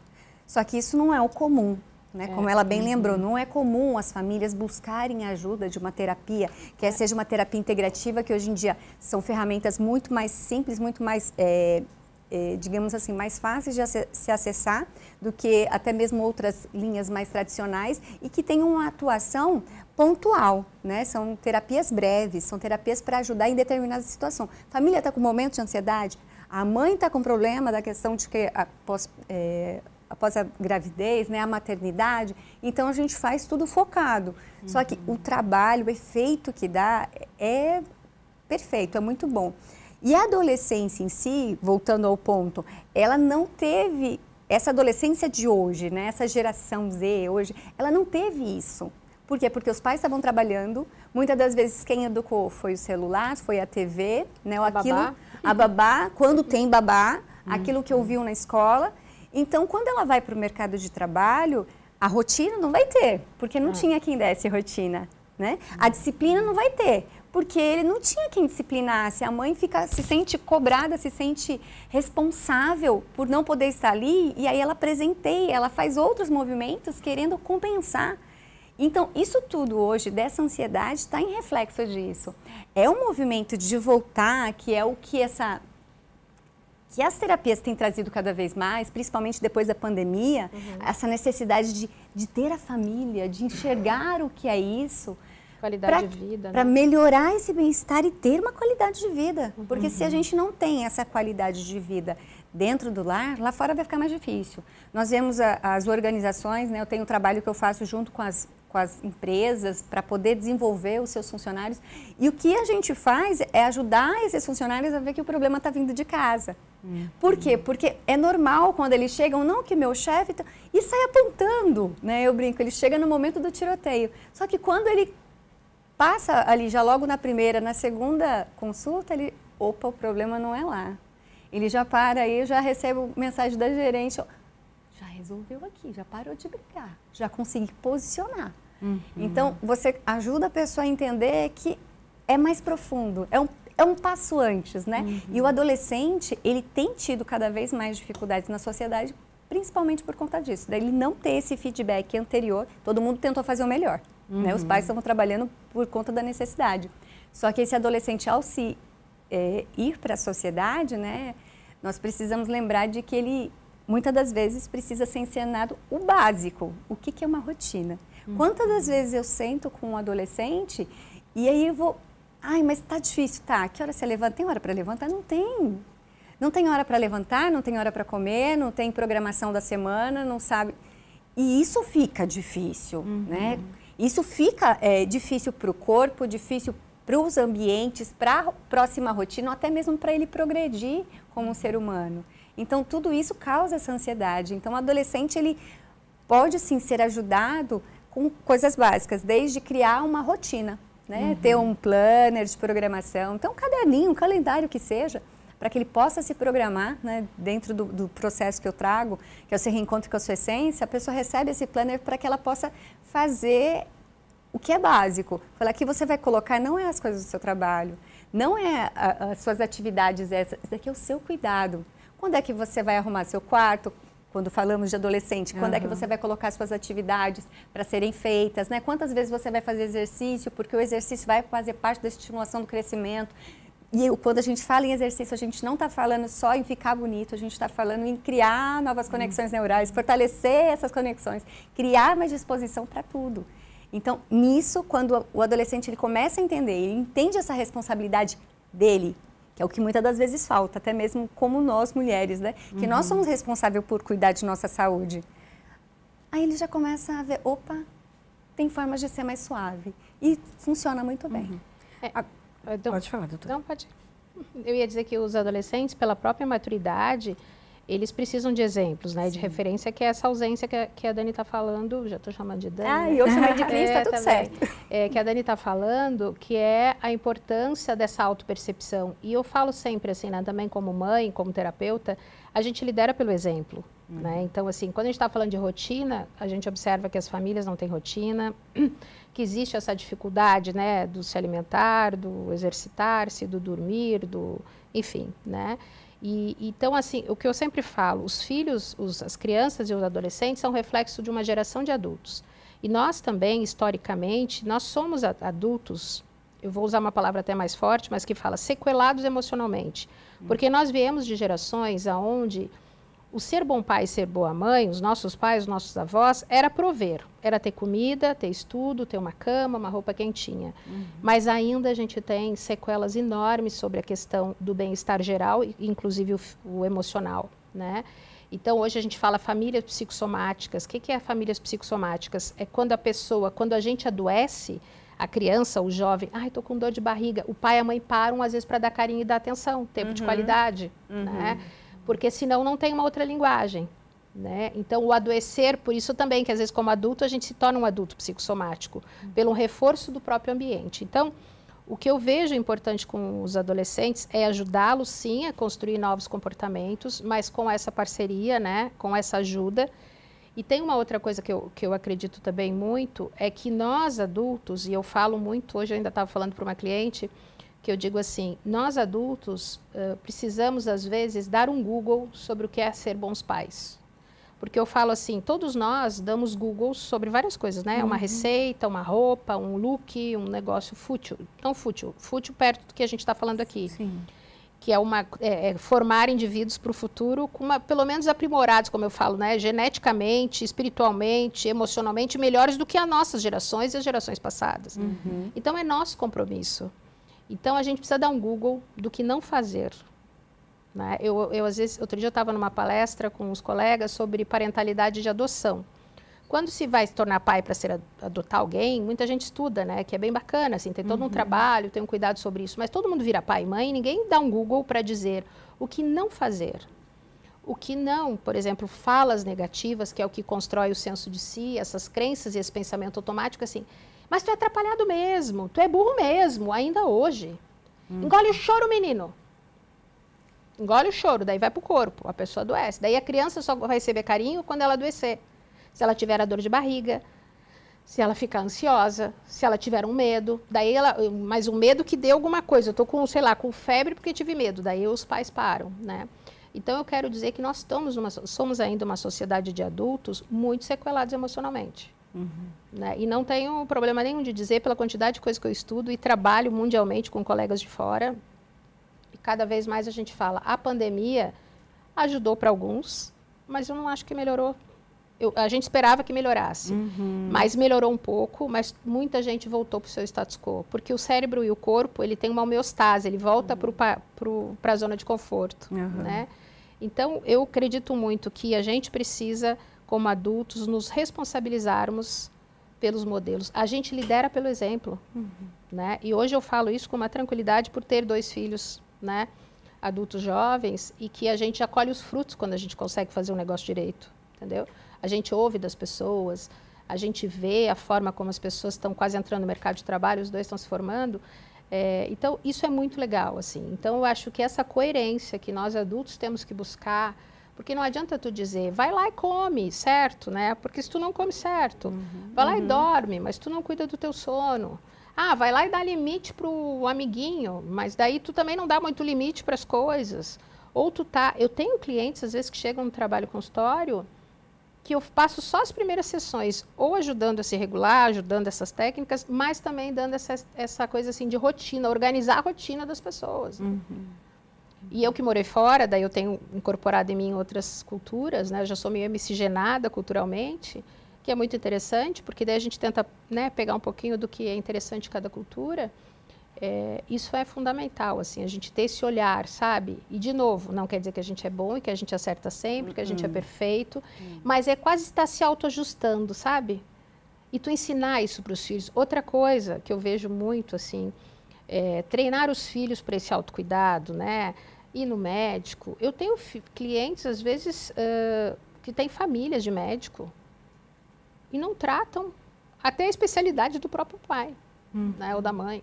Só que isso não é o comum. Né? Como ela bem lembrou, não é comum as famílias buscarem a ajuda de uma terapia, quer seja uma terapia integrativa, que hoje em dia são ferramentas muito mais simples, muito mais, digamos assim, mais fáceis de se acessar do que até mesmo outras linhas mais tradicionais e que têm uma atuação pontual, né? São terapias breves, são terapias para ajudar em determinada situação. A família está com um momento de ansiedade, a mãe está com problema da questão de que após a gravidez, né, a maternidade, então a gente faz tudo focado. Só que o trabalho, o efeito que dá é perfeito, é muito bom. E a adolescência em si, voltando ao ponto, ela não teve, essa adolescência de hoje, né, essa geração Z hoje, ela não teve isso. Por quê? Porque os pais estavam trabalhando, muitas das vezes quem educou foi o celular, foi a TV, né, ou aquilo, a babá, quando tem babá, aquilo que ouviu na escola. Então, quando ela vai para o mercado de trabalho, a rotina não vai ter, porque não tinha quem desse rotina, né? A disciplina não vai ter, porque ele não tinha quem disciplinasse. A mãe se sente cobrada, se sente responsável por não poder estar ali, e aí ela presenteia, ela faz outros movimentos querendo compensar. Então, isso tudo hoje, dessa ansiedade, está em reflexo disso. É um movimento de voltar, que é o que as terapias têm trazido cada vez mais, principalmente depois da pandemia, essa necessidade de ter a família, de enxergar o que é isso. Qualidade de vida. Para melhorar esse bem-estar e ter uma qualidade de vida. Porque se a gente não tem essa qualidade de vida dentro do lar, lá fora vai ficar mais difícil. Nós vemos as organizações, né? Eu tenho um trabalho que eu faço junto com as empresas para poder desenvolver os seus funcionários. E o que a gente faz é ajudar esses funcionários a ver que o problema está vindo de casa. Por quê? Porque é normal quando eles chegam, não que meu chefe... E sai apontando, né? Eu brinco, ele chega no momento do tiroteio. Só que quando ele passa ali, já logo na primeira, na segunda consulta, opa, o problema não é lá. Ele já para aí, já recebe mensagem da gerente, ó, já resolveu aqui, já parou de brigar, já consegui posicionar. Então, você ajuda a pessoa a entender que é mais profundo, é um passo antes, né? E o adolescente, ele tem tido cada vez mais dificuldades na sociedade, principalmente por conta disso, daí ele não ter esse feedback anterior, todo mundo tentou fazer o melhor, né? Os pais estavam trabalhando por conta da necessidade. Só que esse adolescente, ao se ir para a sociedade, né, nós precisamos lembrar de que ele, muitas das vezes, precisa ser ensinado o básico, o que é uma rotina. Quantas das vezes eu sento com um adolescente e aí eu vou, ai, mas tá difícil, tá, que hora você levanta? Tem hora para levantar? Não tem. Não tem hora para levantar, não tem hora para comer, não tem programação da semana, não sabe. E isso fica difícil, né? Isso fica difícil para o corpo, difícil para os ambientes, para a próxima rotina, ou até mesmo para ele progredir como um ser humano. Então, tudo isso causa essa ansiedade. Então, o adolescente, ele pode, sim, ser ajudado com coisas básicas, desde criar uma rotina, né? Ter um planner de programação, ter um caderninho, um calendário que seja, para que ele possa se programar, né? Dentro do processo que eu trago, que é o Se Reencontre com a Sua Essência, a pessoa recebe esse planner para que ela possa fazer o que é básico. Falar que você vai colocar não é as coisas do seu trabalho, não é as suas atividades, isso daqui é o seu cuidado. Quando é que você vai arrumar seu quarto? Quando falamos de adolescente, quando é que você vai colocar suas atividades para serem feitas, né? Quantas vezes você vai fazer exercício, porque o exercício vai fazer parte da estimulação do crescimento. E quando a gente fala em exercício, a gente não está falando só em ficar bonito, a gente está falando em criar novas conexões neurais, fortalecer essas conexões, criar mais disposição para tudo. Então, nisso, quando o adolescente ele começa a entender, ele entende essa responsabilidade dele, que é o que muitas das vezes falta, até mesmo como nós mulheres, né? Que nós somos responsáveis por cuidar de nossa saúde. Aí ele já começa a ver, opa, tem formas de ser mais suave. E funciona muito bem. Pode falar, doutora. Não, pode. Eu ia dizer que os adolescentes, pela própria maturidade, eles precisam de exemplos, né? De referência, que é essa ausência que a Dani está falando, já estou chamando de Dani. E eu chamei de Cris, está tudo certo. Que a Dani está falando, que é a importância dessa autopercepção. E eu falo sempre assim, né? Também como mãe, como terapeuta, a gente lidera pelo exemplo, né? Então, assim, quando a gente está falando de rotina, a gente observa que as famílias não têm rotina, que existe essa dificuldade, né? Do se alimentar, do exercitar-se, do dormir, enfim, né? Então, assim, o que eu sempre falo, os filhos, as crianças e os adolescentes são reflexo de uma geração de adultos. E nós também, historicamente, nós somos adultos, eu vou usar uma palavra até mais forte, mas que fala sequelados emocionalmente. Porque nós viemos de gerações onde o ser bom pai e ser boa mãe, os nossos pais, os nossos avós, era prover. Era ter comida, ter estudo, ter uma cama, uma roupa quentinha. Mas ainda a gente tem sequelas enormes sobre a questão do bem-estar geral, inclusive o emocional, né? Então, hoje a gente fala famílias psicossomáticas. O que é famílias psicossomáticas? É quando quando a gente adoece, a criança, o jovem, estou com dor de barriga. O pai e a mãe param, às vezes, para dar carinho e dar atenção, tempo de qualidade, né? Porque senão não tem uma outra linguagem, né? Então, o adoecer, por isso também, que às vezes como adulto a gente se torna um adulto psicossomático, pelo reforço do próprio ambiente. Então, o que eu vejo importante com os adolescentes é ajudá-los, sim, a construir novos comportamentos, mas com essa parceria, né? Com essa ajuda. E tem uma outra coisa que eu acredito também muito, é que nós adultos, e eu falo muito, hoje eu ainda estava falando para uma cliente, que eu digo assim, nós adultos precisamos, às vezes, dar um Google sobre o que é ser bons pais. Porque eu falo assim, todos nós damos Google sobre várias coisas, né? Uma receita, uma roupa, um look, um negócio fútil. Não fútil, fútil perto do que a gente está falando aqui. Sim. Que é formar indivíduos para o futuro, pelo menos aprimorados, como eu falo, né? Geneticamente, espiritualmente, emocionalmente, melhores do que as nossas gerações e as gerações passadas. Então, é nosso compromisso. Então, a gente precisa dar um Google do que não fazer. Né? Eu às vezes, outro dia eu estava numa palestra com os colegas sobre parentalidade de adoção. Quando se vai se tornar pai para adotar alguém, muita gente estuda, né? Que é bem bacana, assim, tem todo um trabalho, tem um cuidado sobre isso. Mas todo mundo vira pai e mãe, ninguém dá um Google para dizer o que não fazer. O que não, por exemplo, falas negativas, que é o que constrói o senso de si, essas crenças e esse pensamento automático, assim, mas tu é atrapalhado mesmo, tu é burro mesmo, ainda hoje. Engole o choro, menino. Engole o choro, daí vai para o corpo, a pessoa adoece. Daí a criança só vai receber carinho quando ela adoecer. Se ela tiver a dor de barriga, se ela ficar ansiosa, se ela tiver um medo, daí mas um medo que dê alguma coisa. Eu estou com, sei lá, com febre porque tive medo, daí os pais param, né? Então eu quero dizer que nós somos ainda uma sociedade de adultos muito sequelados emocionalmente. Né? E não tenho problema nenhum de dizer, pela quantidade de coisas que eu estudo e trabalho mundialmente com colegas de fora, e cada vez mais a gente fala, a pandemia ajudou para alguns, mas eu não acho que melhorou. A gente esperava que melhorasse, mas melhorou um pouco, mas muita gente voltou para o seu status quo, porque o cérebro e o corpo, ele tem uma homeostase, ele volta para a zona de conforto, né? Então, eu acredito muito que a gente precisa, como adultos, nos responsabilizarmos pelos modelos. A gente lidera pelo exemplo, né? E hoje eu falo isso com uma tranquilidade por ter 2 filhos, né? Adultos jovens, e que a gente já colhe os frutos quando a gente consegue fazer um negócio direito, entendeu? A gente ouve das pessoas, a gente vê a forma como as pessoas estão quase entrando no mercado de trabalho, os 2 estão se formando. Então, isso é muito legal, assim. Então, eu acho que essa coerência que nós adultos temos que buscar, porque não adianta tu dizer, vai lá e come, certo, né? Porque se tu não come certo, vai lá e dorme, mas tu não cuida do teu sono. Ah, vai lá e dá limite pro amiguinho, mas daí tu também não dá muito limite para as coisas. Ou tu tá... Eu tenho clientes, às vezes, que chegam no trabalho consultório, que eu passo só as primeiras sessões, ou ajudando a se regular, ajudando essas técnicas, mas também dando essa coisa assim de rotina, organizar a rotina das pessoas. E eu que morei fora, daí eu tenho incorporado em mim outras culturas, né? Eu já sou meio miscigenada culturalmente, que é muito interessante, porque daí a gente tenta, né, pegar um pouquinho do que é interessante de cada cultura. Isso é fundamental, assim, a gente ter esse olhar, sabe? E, de novo, não quer dizer que a gente é bom e que a gente acerta sempre, que a gente é perfeito, mas é quase estar se autoajustando, sabe? E tu ensinar isso para os filhos. Outra coisa que eu vejo muito, assim, treinar os filhos para esse autocuidado, né? Ir no médico. Eu tenho clientes, às vezes, que têm famílias de médico e não tratam até a especialidade do próprio pai, né? Ou da mãe.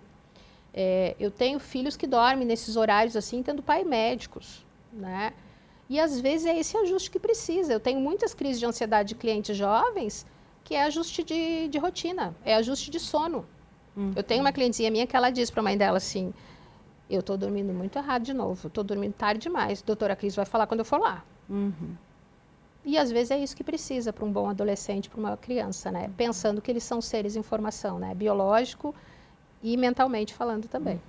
Eu tenho filhos que dormem nesses horários assim, tendo pai médicos, né? E às vezes é esse ajuste que precisa. Eu tenho muitas crises de ansiedade de clientes jovens que é ajuste de rotina, é ajuste de sono. Eu tenho uma clientezinha minha que ela diz para a mãe dela assim, eu estou dormindo muito errado de novo, estou dormindo tarde demais, doutora Cris vai falar quando eu for lá. E às vezes é isso que precisa para um bom adolescente, para uma criança, né? Pensando que eles são seres em formação, né? Biológico e mentalmente falando também.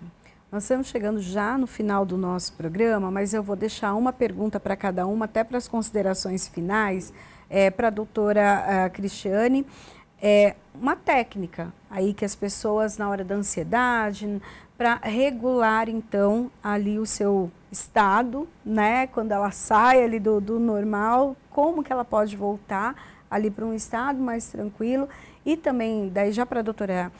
Nós estamos chegando já no final do nosso programa, mas eu vou deixar uma pergunta para cada uma, até para as considerações finais, para a doutora Cristiane. Uma técnica aí que as pessoas, na hora da ansiedade, para regular, então, ali o seu estado, né? Quando ela sai ali do normal, como que ela pode voltar ali para um estado mais tranquilo. E também, daí já para a doutora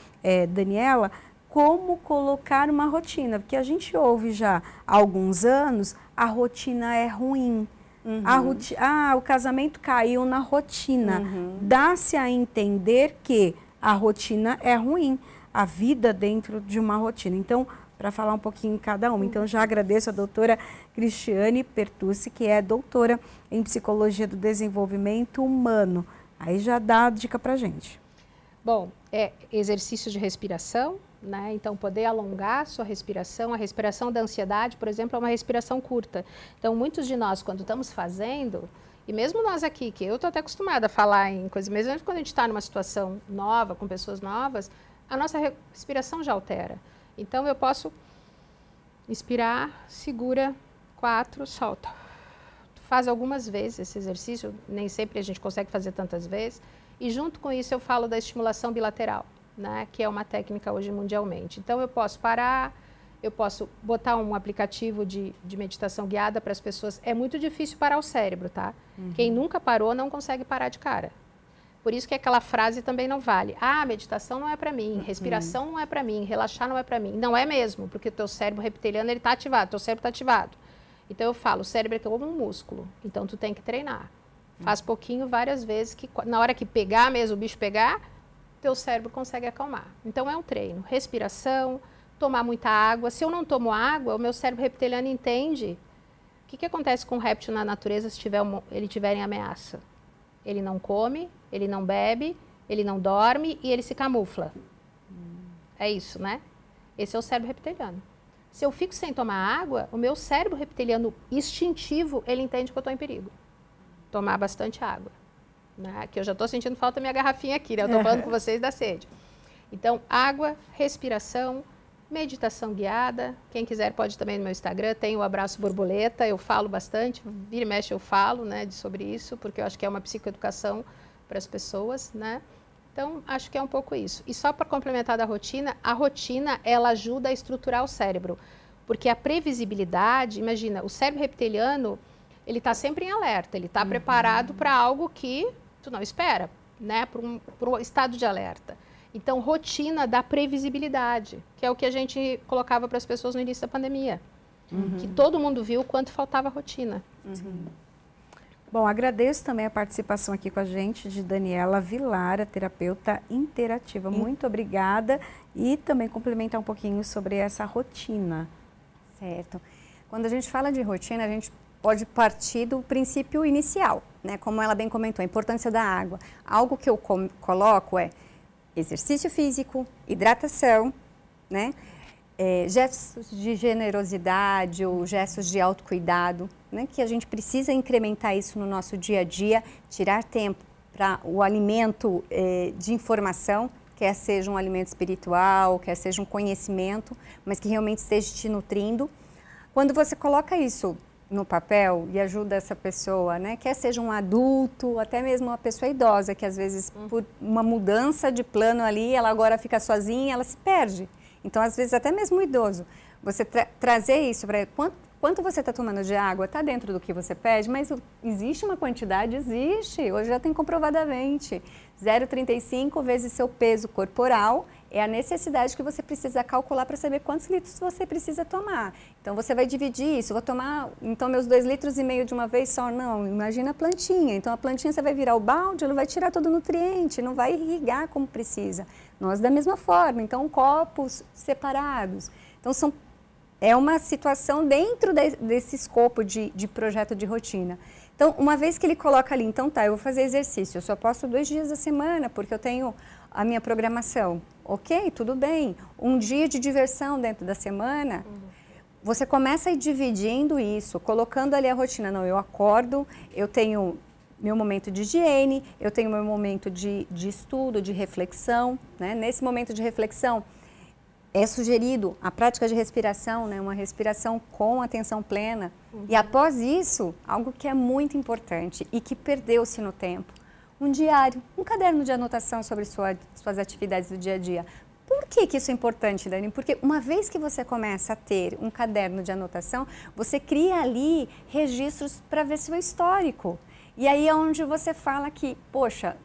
Daniela, como colocar uma rotina, porque a gente ouve já há alguns anos, a rotina é ruim. O casamento caiu na rotina. Dá-se a entender que a rotina é ruim, a vida dentro de uma rotina. Então, para falar um pouquinho em cada uma. Então, já agradeço a doutora Cristiane Pertucci, que é doutora em Psicologia do Desenvolvimento Humano. Aí já dá a dica para a gente. Bom, exercício de respiração, né? Então, poder alongar a sua respiração. A respiração da ansiedade, por exemplo, é uma respiração curta. Então, muitos de nós, quando estamos fazendo, e mesmo nós aqui, que eu estou até acostumada a falar em coisas, mesmo quando a gente está numa situação nova, com pessoas novas, a nossa respiração já altera. Então, eu posso inspirar, segura, 4, solta. Faz algumas vezes esse exercício, nem sempre a gente consegue fazer tantas vezes. E junto com isso eu falo da estimulação bilateral, né, que é uma técnica hoje mundialmente. Então eu posso parar, eu posso botar um aplicativo de meditação guiada para as pessoas. É muito difícil parar o cérebro, tá? Quem nunca parou não consegue parar de cara. Por isso que aquela frase também não vale. Ah, meditação não é para mim, respiração não é para mim, relaxar não é para mim. Não é mesmo, porque o teu cérebro reptiliano ele está ativado, teu cérebro está ativado. Então eu falo, o cérebro é como um músculo, então tu tem que treinar. Faz pouquinho, várias vezes, que na hora que pegar mesmo, o bicho pegar, teu cérebro consegue acalmar. Então é um treino. Respiração, tomar muita água. Se eu não tomo água, o meu cérebro reptiliano entende que acontece com o réptil na natureza se ele tiver em ameaça? Ele não come, ele não bebe, ele não dorme e ele se camufla. É isso, né? Esse é o cérebro reptiliano. Se eu fico sem tomar água, o meu cérebro reptiliano instintivo, ele entende que eu estou em perigo. Tomar bastante água. Né? Que eu já estou sentindo falta da minha garrafinha aqui, né? Eu estou falando com vocês da sede. Então, água, respiração, meditação guiada. Quem quiser pode também no meu Instagram, tem o Abraço Borboleta, eu falo bastante, vira e mexe eu falo, né, sobre isso, porque eu acho que é uma psicoeducação para as pessoas, né? Então, acho que é um pouco isso. E só para complementar da rotina, a rotina, ela ajuda a estruturar o cérebro. Porque a previsibilidade, imagina, o cérebro reptiliano, ele está sempre em alerta, ele está preparado para algo que tu não espera, né? Para um estado de alerta. Então, rotina dá previsibilidade, que é o que a gente colocava para as pessoas no início da pandemia. Que todo mundo viu o quanto faltava rotina. Bom, agradeço também a participação aqui com a gente de Daniela Vilar, a terapeuta interativa. Muito obrigada. E também complementar um pouquinho sobre essa rotina. Certo. Quando a gente fala de rotina, a gente pode partir do princípio inicial, né? Como ela bem comentou, a importância da água. Algo que eu coloco é exercício físico, hidratação, né? Gestos de generosidade ou gestos de autocuidado, né? Que a gente precisa incrementar isso no nosso dia a dia, tirar tempo para o alimento de informação, quer seja um alimento espiritual, quer seja um conhecimento, mas que realmente esteja te nutrindo. Quando você coloca isso no papel e ajuda essa pessoa, né? Quer seja um adulto, até mesmo uma pessoa idosa, que às vezes por uma mudança de plano ali, ela agora fica sozinha, ela se perde. Então, às vezes, até mesmo o idoso, você trazer isso para ele, quanto você está tomando de água, está dentro do que você pede, mas existe uma quantidade? Existe, hoje já tem comprovadamente. 0,35 vezes seu peso corporal é a necessidade que você precisa calcular para saber quantos litros você precisa tomar. Então, você vai dividir isso, vou tomar, então, meus 2,5 litros de uma vez só. Não, imagina a plantinha. Então, a plantinha você vai virar o balde, ela vai tirar todo o nutriente, não vai irrigar como precisa. Nós, da mesma forma, então, copos separados. Então, é uma situação dentro desse escopo de projeto de rotina. Então, uma vez que ele coloca ali, então tá, eu vou fazer exercício, eu só posso 2 dias da semana, porque eu tenho a minha programação. Ok, tudo bem. Um dia de diversão dentro da semana, você começa a ir dividindo isso, colocando ali a rotina. Não, eu acordo, eu tenho meu momento de higiene, eu tenho meu momento de estudo, de reflexão, né? Nesse momento de reflexão, é sugerido a prática de respiração, né? Uma respiração com atenção plena. E após isso, algo que é muito importante e que perdeu-se no tempo, um diário, um caderno de anotação sobre suas atividades do dia a dia. Por que isso é importante, Dani? Porque uma vez que você começa a ter um caderno de anotação, você cria ali registros para ver seu histórico. E aí é onde você fala que, poxa,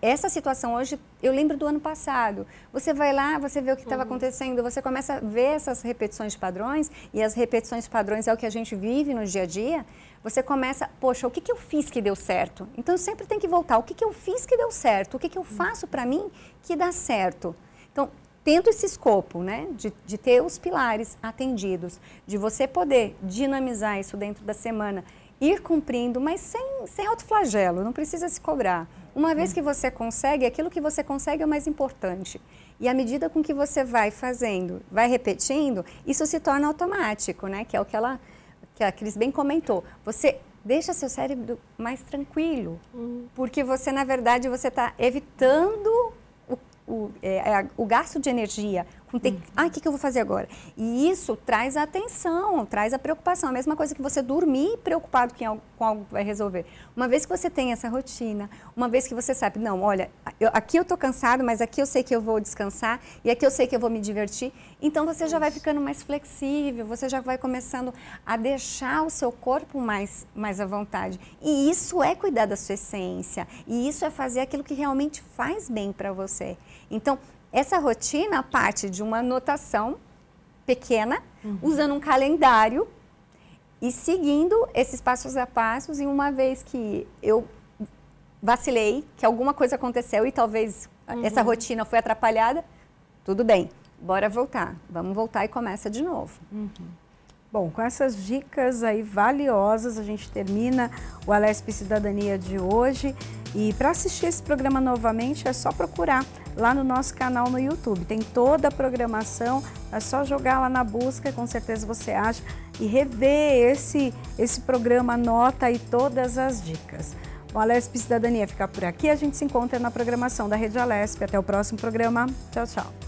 essa situação hoje, eu lembro do ano passado. Você vai lá, você vê o que estava acontecendo, você começa a ver essas repetições de padrões, e as repetições de padrões é o que a gente vive no dia a dia. Você começa, poxa, o que eu fiz que deu certo? Então, sempre tem que voltar. O que eu fiz que deu certo? O que eu faço para mim que dá certo? Então, tendo esse escopo, né, de ter os pilares atendidos, de você poder dinamizar isso dentro da semana, ir cumprindo, mas sem autoflagelo, não precisa se cobrar. Uma vez que você consegue, aquilo que você consegue é o mais importante. E à medida com que você vai fazendo, vai repetindo, isso se torna automático, né? Que é o que a Cris bem comentou. Você deixa seu cérebro mais tranquilo, porque você, na verdade, você está evitando o gasto de energia. O que eu vou fazer agora? E isso traz a atenção, traz a preocupação. A mesma coisa que você dormir preocupado com algo que vai resolver. Uma vez que você tem essa rotina, uma vez que você sabe, não, olha, aqui eu estou cansado, mas aqui eu sei que eu vou descansar e aqui eu sei que eu vou me divertir. Então, você já vai ficando mais flexível, você já vai começando a deixar o seu corpo mais à vontade. E isso é cuidar da sua essência. E isso é fazer aquilo que realmente faz bem para você. Então, essa rotina parte de uma anotação pequena, usando um calendário e seguindo esses passos a passos. E uma vez que eu vacilei, que alguma coisa aconteceu e talvez essa rotina foi atrapalhada, tudo bem, bora voltar. Vamos voltar e começa de novo. Bom, com essas dicas aí valiosas, a gente termina o Alesp Cidadania de hoje. E para assistir esse programa novamente, é só procurar lá no nosso canal no YouTube. Tem toda a programação, é só jogar lá na busca, com certeza você acha, e rever esse programa, anota aí todas as dicas. O Alesp Cidadania fica por aqui, a gente se encontra na programação da Rede Alesp. Até o próximo programa. Tchau, tchau.